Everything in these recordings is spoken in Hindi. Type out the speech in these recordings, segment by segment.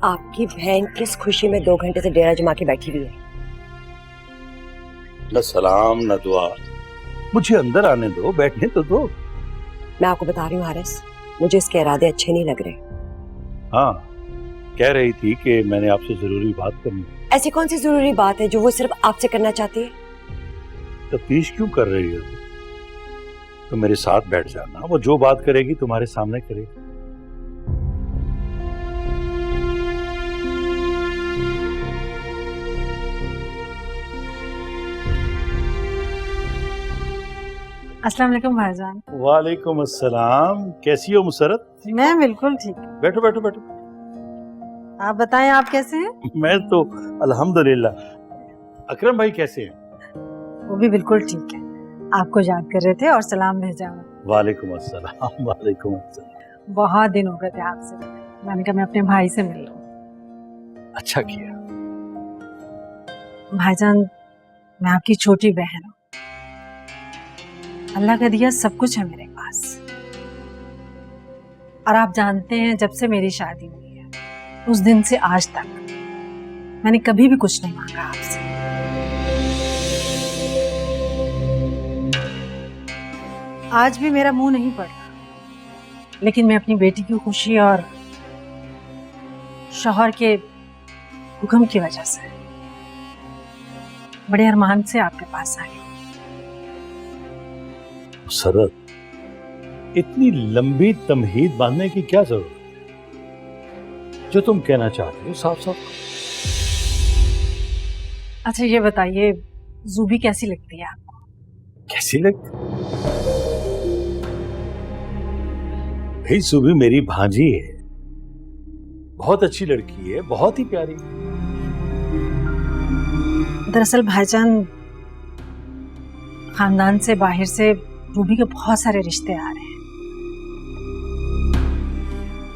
आपकी बहन किस खुशी में 2 घंटे से डेरा जमा के बैठी हुई है? न सलाम न दुआ, मुझे अंदर आने दो, बैठने तो दो। मैं आपको बता रही हूँ हारिस, मुझे इसके इरादे अच्छे नहीं लग रहे। हाँ, कह रही थी कि मैंने आपसे जरूरी बात करनी। ऐसी कौन सी जरूरी बात है जो वो सिर्फ आपसे करना चाहती है? तफ्तीश क्यों कर रही हो? तो मेरे साथ बैठ जाना, वो जो बात करेगी तुम्हारे सामने करेगी। अस्सलाम वालेकुम भाईजान। वालेकुम अस्सलाम। कैसी हो मुसरत? मैं बिल्कुल ठीक। बैठो बैठो बैठो। आप बताएं, आप कैसे हैं? मैं तो अल्हम्दुलिल्लाह। अकरम भाई कैसे हैं? वो भी बिल्कुल ठीक है। आपको याद कर रहे थे और सलाम भेजा। वालेकुम अस्सलाम। वालेकुम अस्सलाम। बहुत दिन हो गए थे आपसे, मैंने कहा मैं अपने भाई से मिल लूं। अच्छा किया। भाईजान, मैं आपकी छोटी बहन हूँ। अल्लाह का दिया सब कुछ है मेरे पास, और आप जानते हैं जब से मेरी शादी हुई है उस दिन से आज तक मैंने कभी भी कुछ नहीं मांगा आपसे। आज भी मेरा मुंह नहीं पड़ रहा, लेकिन मैं अपनी बेटी की खुशी और शौहर के हुक्म की वजह से बड़े अरमान से आपके पास आई। मुसरत, इतनी लंबी तमहीद बांधने की क्या जरूरत है? जो तुम कहना चाहते हो साफ साफ। अच्छा ये बताइए, जूबी कैसी लगती है आपको? कैसी लगती? भाई सुबह मेरी भांजी है, बहुत अच्छी लड़की है, बहुत ही प्यारी। दरअसल भाईजान, खानदान से बाहर से रूबी के बहुत सारे रिश्ते आ रहे हैं,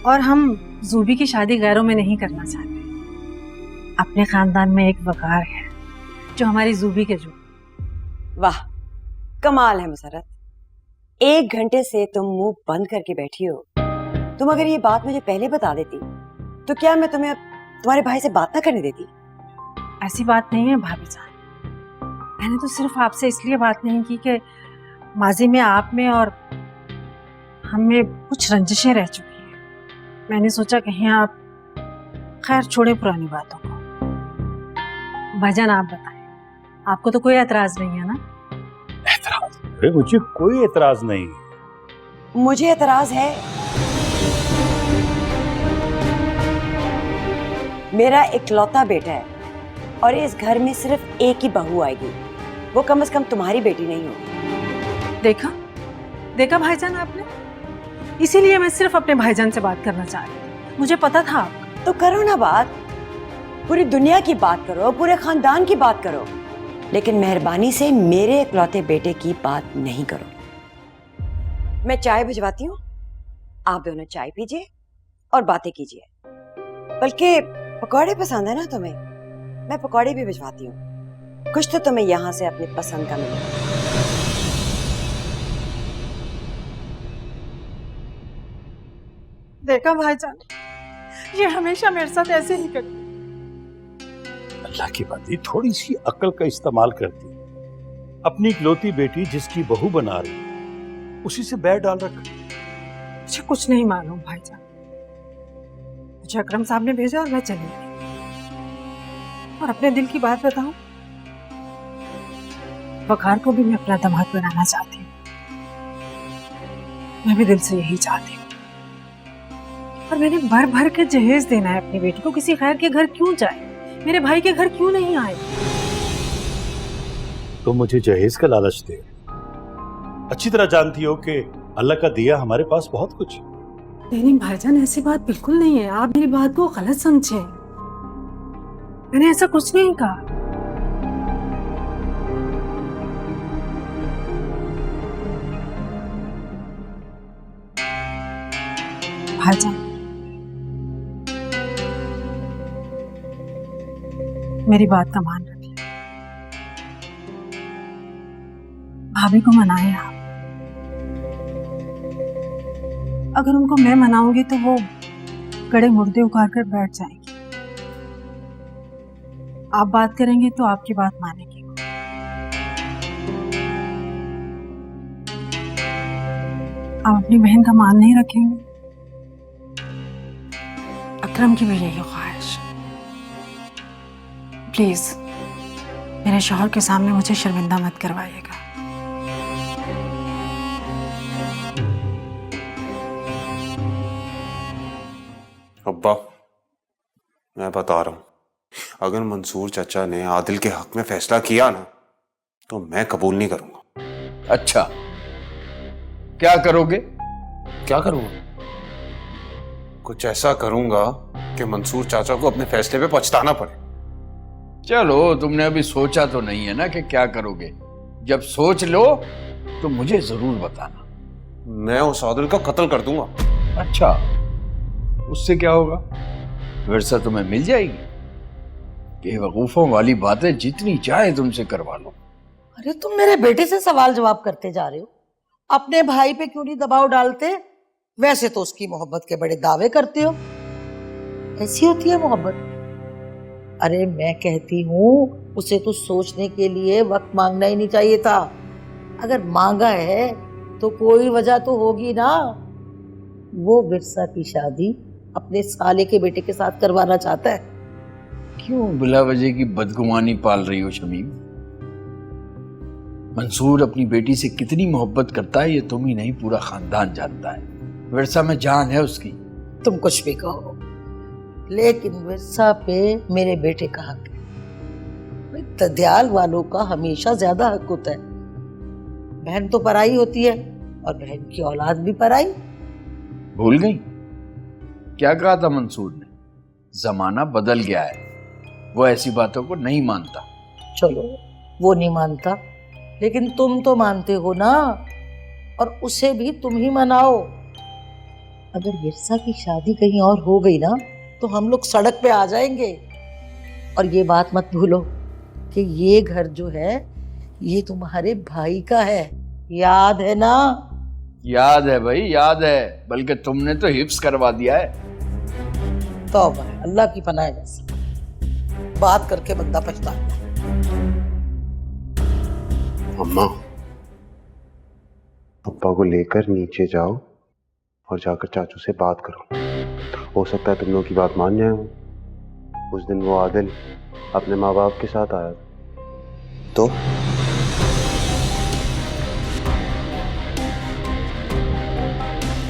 और हम जूबी की शादी गैरों में नहीं करना चाहते। अपने खानदान में एक वकार है जो हमारी जूबी के जो। वाह, कमाल है मुसरत। 1 घंटे से तुम मुंह बंद करके बैठी हो। तुम अगर ये बात मुझे पहले बता देती तो क्या मैं तुम्हें तुम्हारे भाई से बात ना करने देती? ऐसी बात नहीं है भाभी जान, मैंने तो सिर्फ आपसे इसलिए बात नहीं की कि माजी में आप में और हम में कुछ रंजिशें रह चुकी हैं। मैंने सोचा कहीं आप, खैर छोड़े पुरानी बातों को। भाईजान आप बताएं, आपको तो कोई एतराज नहीं है ना? एतराज? अरे मुझे कोई एतराज नहीं। मुझे एतराज है। मेरा इकलौता बेटा है और इस घर में सिर्फ एक ही बहू आएगी, वो कम से कम तुम्हारी बेटी नहीं होगी। देखा देखा भाईजान आपने, इसीलिए मैं सिर्फ अपने भाईजान से बात करना चाह रही थी। मुझे पता था आपका। तो करो ना बात, पूरी दुनिया की बात करो, पूरे खानदान की बात करो, लेकिन मेहरबानी से मेरे इकलौते बेटे की बात नहीं करो। मैं चाय भिजवाती हूँ, आप दोनों चाय पीजिए और बातें कीजिए। बल्कि पकौड़े पसंद है ना तुम्हें, मैं पकौड़े भी भिजवाती हूँ, कुछ तो तुम्हें यहाँ से अपनी पसंद का मिलेगा। देखा भाईजान, ये हमेशा मेरे साथ ऐसे ही करती। अल्लाह की बंदी, थोड़ी सी अक्ल का इस्तेमाल करती। अपनी इकलौती बेटी जिसकी बहू बना रही, उसी से बैर डाल रखा। मुझे कुछ नहीं मालूम भाईजान, मुझे अकरम साहब ने भेजा और मैं चली गई। और अपने दिल की बात बताऊं, वकार को भी मैं अपना दामाद बनाना चाहती हूँ। मैं भी दिल से यही चाहती हूँ, और मैंने भर भर के जहेज देना है अपनी बेटी को। किसी खैर के घर क्यों जाए, मेरे भाई के घर क्यों नहीं आए? तो मुझे जहेज का लालच दे। अच्छी तरह जानती हो कि अल्लाह का दिया हमारे पास बहुत कुछ। नहीं भाईजान, ऐसी बात बिल्कुल नहीं है। आप मेरी बात को गलत समझे, मैंने ऐसा कुछ नहीं कहा। भाईजान, मेरी बात का मान रखिए। भाभी को मनाए आप। अगर उनको मैं मनाऊंगी तो वो गड़े मुर्दे उखाड़ कर बैठ जाएंगी। आप बात करेंगे तो आपकी बात मानेंगे। आप अपनी बहन का मान नहीं रखेंगे। अकरम की भी यही ख्वाहिश। प्लीज मेरे शौहर के सामने मुझे शर्मिंदा मत करवाइएगा। अब्बा, मैं बता रहा हूं, अगर मंसूर चाचा ने आदिल के हक में फैसला किया ना तो मैं कबूल नहीं करूंगा। अच्छा, क्या करोगे? क्या करूंगा? कुछ ऐसा करूंगा कि मंसूर चाचा को अपने फैसले पे पछताना पड़े। चलो, तुमने अभी सोचा तो नहीं है ना कि क्या करोगे। जब सोच लो तो मुझे जरूर बताना। मैं उस आदिल को कत्ल कर दूंगा। अच्छा, उससे क्या होगा? विरसा तुम्हें मिल जाएगी। बेवकूफों वाली बातें जितनी चाहे तुमसे करवा लो। अरे तुम मेरे बेटे से सवाल जवाब करते जा रहे हो, अपने भाई पे क्यों नहीं दबाव डालते? वैसे तो उसकी मोहब्बत के बड़े दावे करते हो। ऐसी होती है मोहब्बत? अरे मैं कहती हूँ उसे तो सोचने के लिए वक्त मांगना ही नहीं चाहिए था। अगर मांगा है तो कोई वजह तो होगी ना। वो विरसा की शादी अपने साले के बेटे के साथ करवाना चाहता है। क्यों बिला वजह की बदगुमानी पाल रही हो शमीम? मंसूर अपनी बेटी से कितनी मोहब्बत करता है ये तुम ही नहीं, पूरा खानदान जानता है। विरसा में जान है उसकी। तुम कुछ भी कहो, लेकिन विरसा पे मेरे बेटे का हक है। ददियाल वालों का हमेशा ज्यादा हक होता है। बहन तो पराई होती है और बहन की औलाद भी पराई। भूल गई क्या कहा था मंसूर ने? जमाना बदल गया है, वो ऐसी बातों को नहीं मानता। चलो वो नहीं मानता, लेकिन तुम तो मानते हो ना, और उसे भी तुम ही मनाओ। अगर विरसा की शादी कहीं और हो गई ना तो हम लोग सड़क पे आ जाएंगे। और ये बात मत भूलो कि ये घर जो है ये तुम्हारे भाई का है, याद है ना? याद है भाई, याद है। बल्कि तुमने तो हिफ्स करवा दिया है। तौबा है, अल्लाह की पनाह है। वैसा बात करके बंदा पछताता है। अम्मा, अब्बा को लेकर नीचे जाओ और जाकर चाचू से बात करो। हो सकता है तुम लोगों की बात मान जाए वो। उस दिन वो आदिल अपने माँ बाप के साथ आया था तो